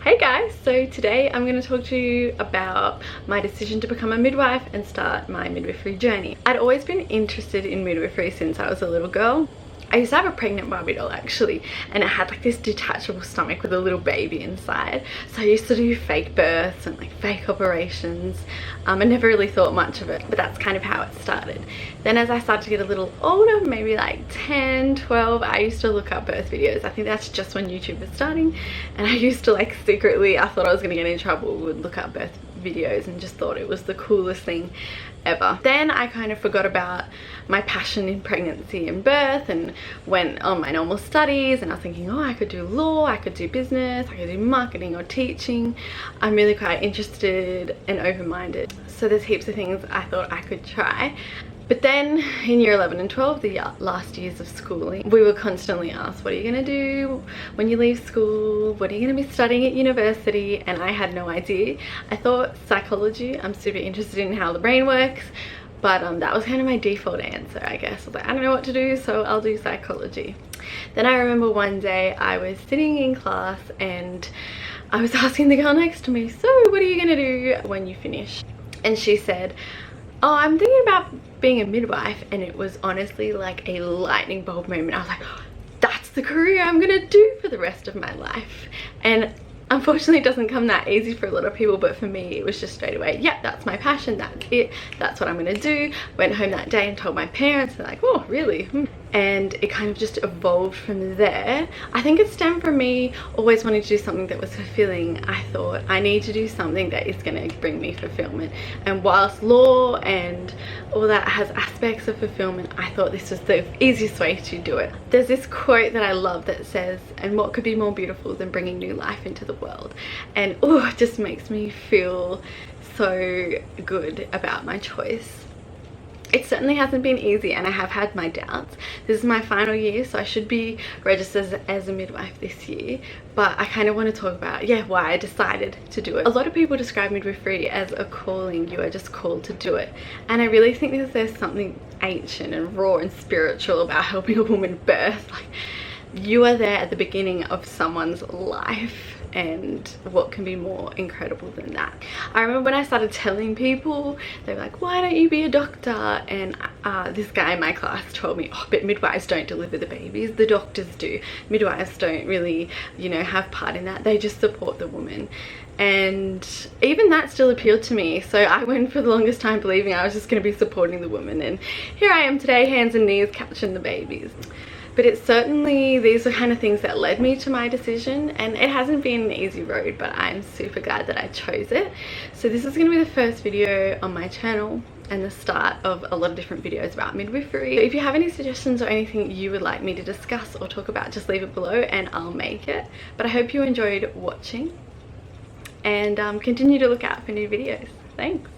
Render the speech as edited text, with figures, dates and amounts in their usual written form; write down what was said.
Hey guys, so today I'm going to talk to you about my decision to become a midwife and start my midwifery journey. I'd always been interested in midwifery since I was a little girl. I used to have a pregnant Barbie doll actually, and it had like this detachable stomach with a little baby inside. So I used to do fake births and like fake operations. I never really thought much of it, but that's kind of how it started. Then as I started to get a little older, maybe like 10, 12, I used to look up birth videos. I think that's just when YouTube was starting, and I used to like secretly, I thought I was gonna get in trouble, would look up birth videos and just thought it was the coolest thing ever. Then I kind of forgot about my passion in pregnancy and birth and went on my normal studies, and I was thinking, oh, I could do law, I could do business, I could do marketing or teaching. I'm really quite interested and open-minded, so there's heaps of things I thought I could try. But then in year 11 and 12, the last years of schooling, we were constantly asked, what are you going to do when you leave school? What are you going to be studying at university? And I had no idea. I thought psychology. I'm super interested in how the brain works, but that was kind of my default answer, I guess. I was like, I don't know what to do, so I'll do psychology. Then I remember one day I was sitting in class and I was asking the girl next to me, so what are you going to do when you finish? And she said, oh, I'm thinking about being a midwife. And it was honestly like a lightning bulb moment. I was like, oh, that's the career I'm gonna do for the rest of my life. And unfortunately it doesn't come that easy for a lot of people, but for me it was just straight away, yeah, that's my passion, that's it, that's what I'm gonna do. Went home that day and told my parents. They're like, oh really? And it kind of just evolved from there. I think it stemmed from me always wanting to do something that was fulfilling. I thought I need to do something that is going to bring me fulfillment, and whilst law and all that has aspects of fulfillment, I thought this was the easiest way to do it. There's this quote that I love that says, and what could be more beautiful than bringing new life into the world? And oh, it just makes me feel so good about my choice. It certainly hasn't been easy, and I have had my doubts. This is my final year, so I should be registered as a midwife this year, but I kind of want to talk about, yeah, why I decided to do it. A lot of people describe midwifery as a calling. You are just called to do it, and I really think that there's something ancient and raw and spiritual about helping a woman birth. Like, you are there at the beginning of someone's life, and what can be more incredible than that? I remember when I started telling people, they were like, why don't you be a doctor? And this guy in my class told me, oh, but midwives don't deliver the babies, the doctors do. Midwives don't really, you know, have part in that, they just support the woman. And even that still appealed to me, so I went for the longest time believing I was just going to be supporting the woman, and here I am today, hands and knees, catching the babies. But it's certainly, these are kind of things that led me to my decision, and it hasn't been an easy road, but I'm super glad that I chose it. So this is going to be the first video on my channel and the start of a lot of different videos about midwifery. If you have any suggestions or anything you would like me to discuss or talk about, just leave it below and I'll make it. But I hope you enjoyed watching, and continue to look out for new videos. Thanks.